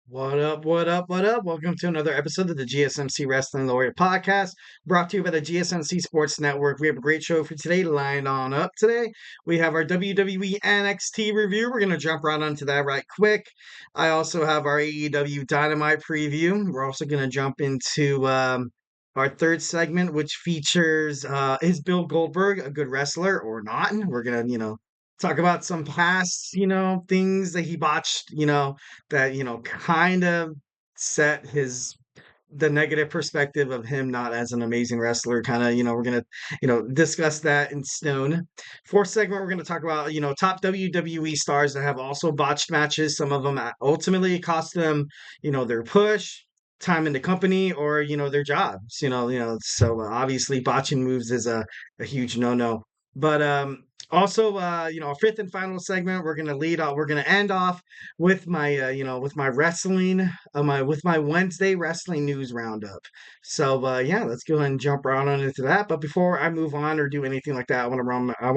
What up, what up, what up? Welcome to another episode of the GSMC Wrestling Laureate podcast, brought to you by the GSMC Sports Network. We have a great show for today. Line on up today. We have our WWE NXT review. We're going to jump right onto that right quick. I also have our AEW Dynamite preview. We're also going to jump into our third segment, which features is Bill Goldberg a good wrestler or not? We're going to, talk about some past, things that he botched, that kind of set the negative perspective of him not as an amazing wrestler. Kind of, we're gonna discuss that in stone. Fourth segment, we're gonna talk about top WWE stars that have also botched matches. Some of them ultimately cost them their push, time in the company, or their jobs. So obviously botching moves is a huge no. But also, our fifth and final segment, we're gonna lead off. We're gonna end off with my, with my wrestling, my Wednesday wrestling news roundup. So, yeah, let's go ahead and jump right on into that. But before I move on or do anything like that, I want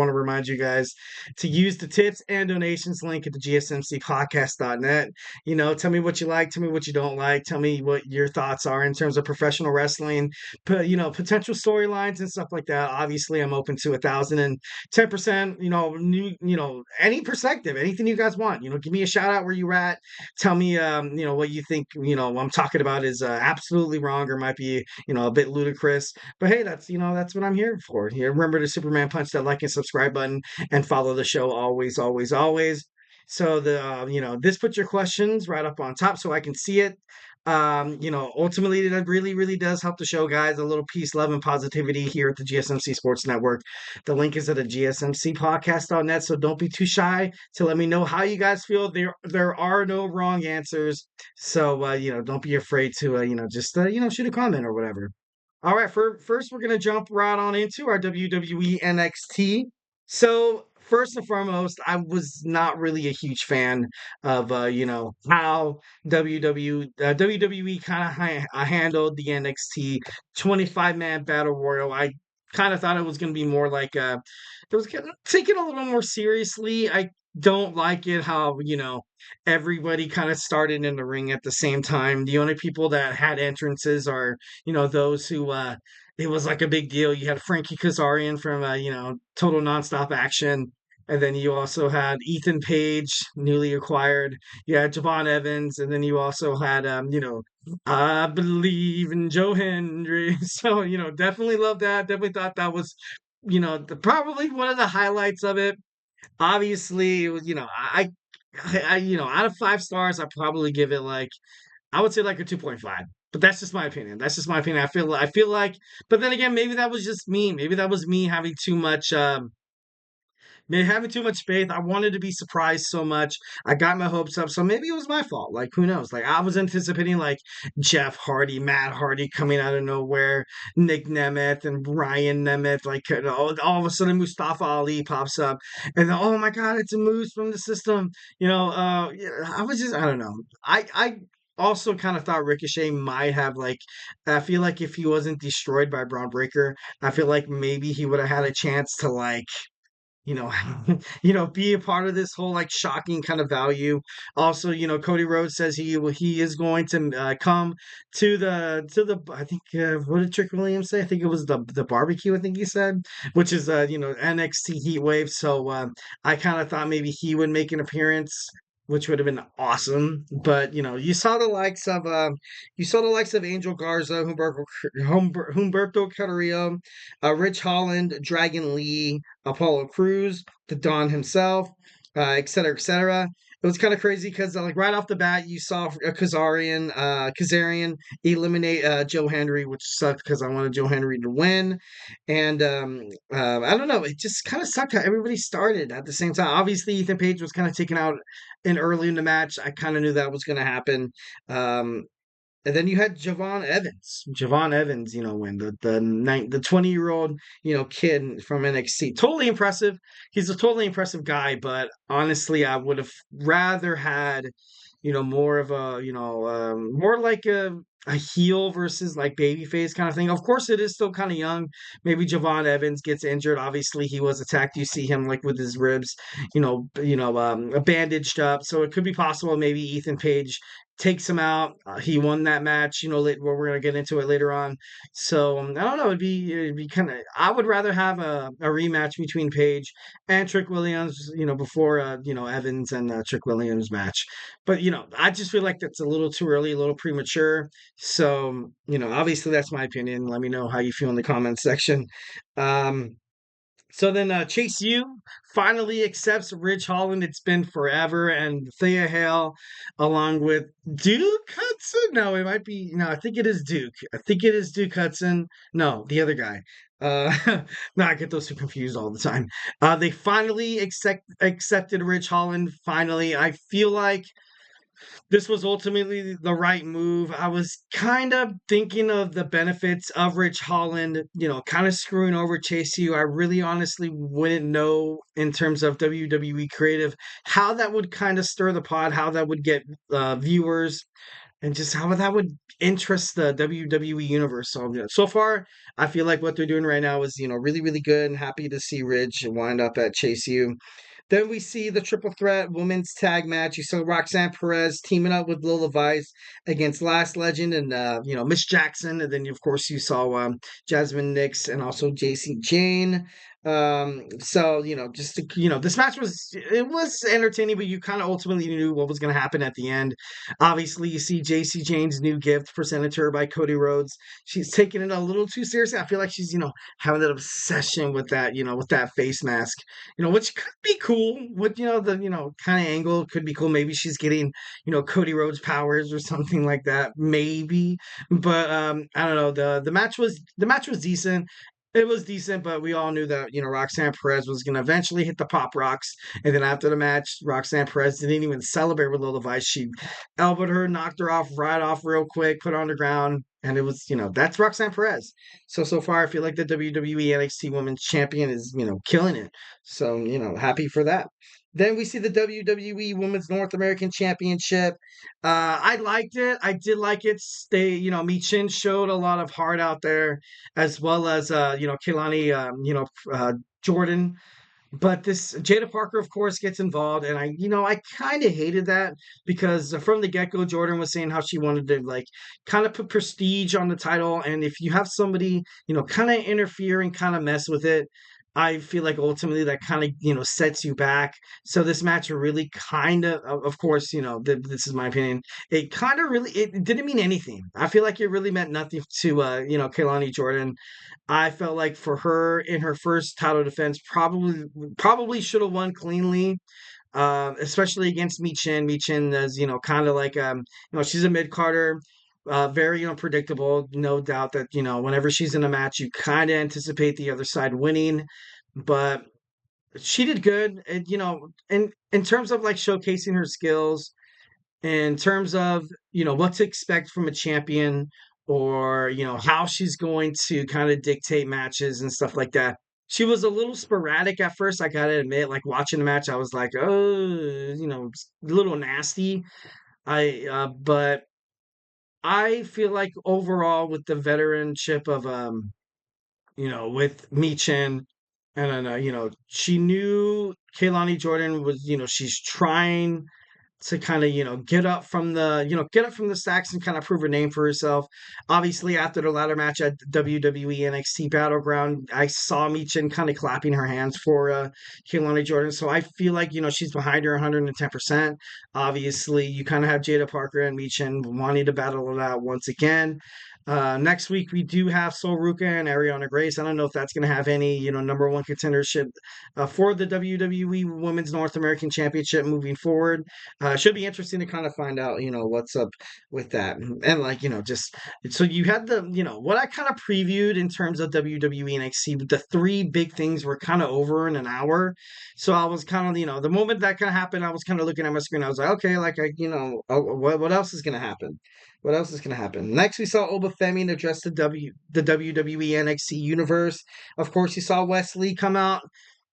to remind you guys to use the tips and donations link at the GSMCpodcast.net. Tell me what you like, tell me what you don't like, tell me what your thoughts are in terms of professional wrestling, potential storylines and stuff like that. Obviously, I'm open to 1,010%, any perspective, anything you guys want, give me a shout out where you're at. Tell me, what you think, I'm talking about is absolutely wrong or might be, a bit ludicrous. But hey, that's what I'm here for. Here, remember to Superman punch that like and subscribe button and follow the show always, always, always. So this puts your questions right up on top so I can see it. Ultimately, that really, really does help the show, guys. A little peace, love, and positivity here at the GSMC Sports Network. The link is at the GSMCpodcast.net, so don't be too shy to let me know how you guys feel. There are no wrong answers, so don't be afraid to just shoot a comment or whatever. All right, first we're gonna jump right on into our WWE NXT. So first and foremost, I was not really a huge fan of how WWE kind of handled the NXT 25-man battle royal. I kind of thought it was going to be more like it was taken a little more seriously. I don't like it how everybody kind of started in the ring at the same time. The only people that had entrances are those who it was like a big deal. You had Frankie Kazarian from Total Nonstop Action, and then you also had Ethan Page, newly acquired. You had Javon Evans, and then you also had I believe in Joe Hendry. So definitely love that. Definitely thought that was probably one of the highlights of it. Obviously, it was out of 5 stars, I probably give it like I would say like a 2.5. But that's just my opinion. That's just my opinion. I feel like, but then again, maybe that was just me. Maybe that was me having too much having too much faith. I wanted to be surprised so much. I got my hopes up. So maybe it was my fault. Like, who knows? Like, I was anticipating like Jeff Hardy, Matt Hardy coming out of nowhere, Nick Nemeth and Ryan Nemeth. Like, all of a sudden, Mustafa Ali pops up. And then, oh my God, it's a Moose from the system. Yeah, I don't know. I also kind of thought Ricochet might have like I feel like if he wasn't destroyed by Braun Breaker, I feel like maybe he would have had a chance to like you know, be a part of this whole like shocking kind of value. Also, Cody Rhodes says he is going to come to the I think what did Trick Williams say? I think it was the barbecue. I think he said, which is NXT Heatwave. So I kind of thought maybe he would make an appearance, which would have been awesome. But you saw the likes of Angel Garza, Humberto Carrillo, Rich Holland, Dragon Lee, Apollo Crews, the Don himself, et cetera, et cetera. It was kind of crazy because like right off the bat, you saw Kazarian eliminate Joe Henry, which sucked because I wanted Joe Henry to win. And I don't know, it just kind of sucked how everybody started at the same time. Obviously, Ethan Page was kind of taken out in early in the match. I kind of knew that was going to happen. Um, and then you had Javon Evans. Javon Evans, when the 20-year-old, kid from NXT. Totally impressive. He's a totally impressive guy, but honestly, I would have rather had, more of a, more like a heel versus like babyface kind of thing. Of course, it is still kind of young. Maybe Javon Evans gets injured. Obviously, he was attacked. You see him like with his ribs, bandaged up. So it could be possible maybe Ethan Page takes him out. He won that match, where we're gonna get into it later on. So I don't know. It'd be kind of. I would rather have a rematch between Paige and Trick Williams, before Evans and Trick Williams match. But I just feel like that's a little too early, a little premature. So obviously that's my opinion. Let me know how you feel in the comments section. Um, so then Chase U finally accepts Ridge Holland. It's been forever. And Thea Hale, along with Duke Hudson. No, it might be. No, I think it is Duke. I think it is Duke Hudson. No, the other guy. No, I get those two confused all the time. They finally accepted Ridge Holland. Finally, I feel like this was ultimately the right move. I was kind of thinking of the benefits of Rich Holland, kind of screwing over Chase U. I really honestly wouldn't know in terms of WWE creative how that would kind of stir the pot, how that would get viewers, and just how that would interest the WWE universe. So far, I feel like what they're doing right now is really really good, and happy to see Ridge wind up at Chase U. Then we see the triple threat women's tag match. You saw Roxanne Perez teaming up with Lola Vice against Last Legend and Miss Jackson, and then of course you saw Jasmine Nix and also JC Jane. So just this match was entertaining, but you kind of ultimately knew what was going to happen at the end. Obviously, you see JC Jane's new gift presented to her by Cody Rhodes. She's taking it a little too seriously. I feel like she's having that obsession with that face mask, which could be cool. With the kind of angle could be cool. Maybe she's getting Cody Rhodes powers or something like that. Maybe, but I don't know. The match was decent. It was decent, but we all knew that Roxanne Perez was going to eventually hit the pop rocks, and then after the match, Roxanne Perez didn't even celebrate with Lola Vice. She elbowed her, knocked her right off real quick, put her on the ground, and it was that's Roxanne Perez. So far, I feel like the WWE NXT Women's Champion is killing it. So happy for that. Then we see the WWE Women's North American Championship. I liked it. I did like it. Michin showed a lot of heart out there, as well as Kelani, Jordan. But this Jaida Parker, of course, gets involved, and I kind of hated that because from the get go, Jordan was saying how she wanted to like kind of put prestige on the title, and if you have somebody kind of interfere and kind of mess with it, I feel like ultimately that kind of sets you back. So this match really kind of course, this is my opinion. It kind of really it didn't mean anything. I feel like it really meant nothing to Kelani Jordan. I felt like for her in her first title defense, probably should have won cleanly, especially against Michin. Michin is kind of like she's a mid carder. Very unpredictable, no doubt that whenever she's in a match, you kind of anticipate the other side winning, but she did good. And, in terms of like showcasing her skills, in terms of what to expect from a champion, or how she's going to kind of dictate matches and stuff like that. She was a little sporadic at first, I gotta admit. Like watching the match, I was like, oh, a little nasty. But I feel like overall with the veteranship of with Michin, and then she knew Kelani Jordan was she's trying to kind of get up from the stacks and kind of prove her name for herself. Obviously, after the ladder match at WWE NXT Battleground, I saw Michin kind of clapping her hands for Kelani Jordan. So I feel like she's behind her 110%. Obviously, you kind of have Jaida Parker and Michin wanting to battle it out once again. Next week we do have Sol Ruka and Ariana Grace. I don't know if that's going to have any number one contendership for the WWE Women's North American Championship moving forward. Should be interesting to kind of find out, what's up with that. And like, just so you had the, what I kind of previewed in terms of WWE NXT, the three big things were kind of over in an hour. So I was kind of, the moment that kind of happened, I was kind of looking at my screen. I was like, okay, like what else is going to happen? What else is going to happen? Next, we saw Obafemi address the WWE NXT universe. Of course, you saw Wes Lee come out.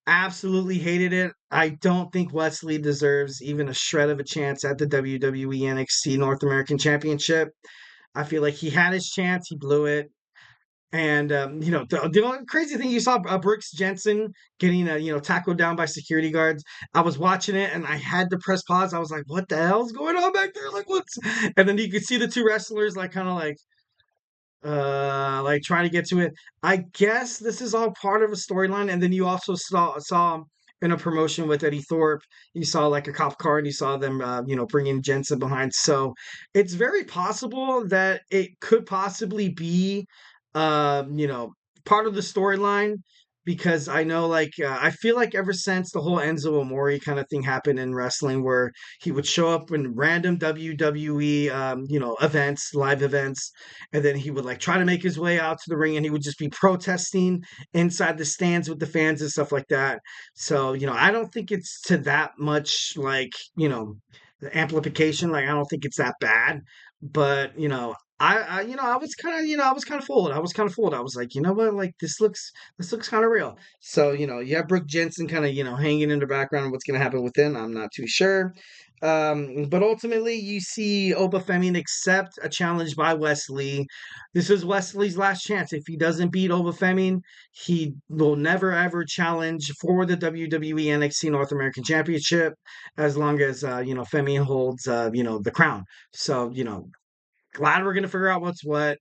Absolutely hated it. I don't think Wes Lee deserves even a shred of a chance at the WWE NXT North American Championship. I feel like he had his chance. He blew it. And the only crazy thing, you saw Brooks Jensen getting tackled down by security guards. I was watching it and I had to press pause. I was like, "What the hell's going on back there? Like, what's?" And then you could see the two wrestlers like kind of like trying to get to it. I guess this is all part of a storyline. And then you also saw in a promotion with Eddie Thorpe, you saw like a cop car and you saw them bringing Jensen behind. So it's very possible that it could possibly be part of the storyline, because I know I feel like ever since the whole Enzo Amore kind of thing happened in wrestling, where he would show up in random WWE events, live events, and then he would like try to make his way out to the ring and he would just be protesting inside the stands with the fans and stuff like that. So I don't think it's to that much the amplification. Like, I don't think it's that bad, but I was kind of I was kind of fooled. I was kind of fooled. I was like, you know what, like this looks kind of real. So you have Brooke Jensen kind of hanging in the background. What's going to happen with him, I'm not too sure. But ultimately, you see Oba Femi accept a challenge by Wes Lee. This is Wes Lee's last chance. If he doesn't beat Oba Femi, he will never ever challenge for the WWE NXT North American Championship, as long as Femi holds the crown. So glad we're gonna figure out what's what.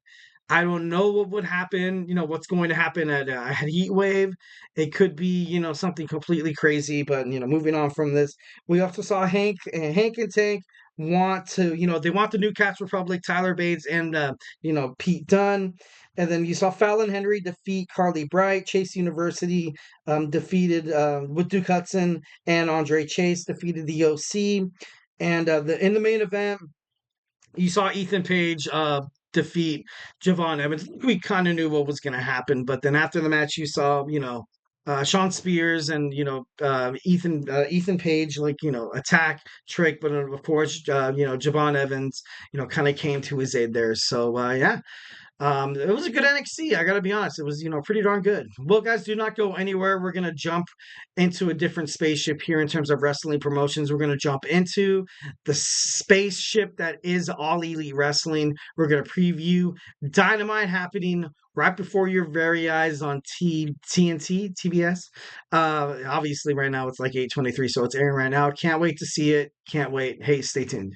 I don't know what would happen, what's going to happen at Heatwave. It could be, something completely crazy, but, moving on from this, we also saw Hank and Tank want to, they want the new Cats Republic, Tyler Bates and, Pete Dunne. And then you saw Fallon Henry defeat Carly Bright. Chase University defeated with Duke Hudson, and Andre Chase defeated the OC. And in the main event, you saw Ethan Page defeat Javon Evans. We kind of knew what was going to happen, but then after the match, you saw Sean Spears and Ethan Page attack Trick, but of course Javon Evans kind of came to his aid there. So yeah. It was a good NXT. I gotta be honest. It was, pretty darn good. Well, guys, do not go anywhere. We're gonna jump into a different spaceship here in terms of wrestling promotions. We're gonna jump into the spaceship that is All Elite Wrestling. We're gonna preview Dynamite happening right before your very eyes on TNT, TBS. Obviously, right now it's like 8:23, so it's airing right now. Can't wait to see it. Can't wait. Hey, stay tuned.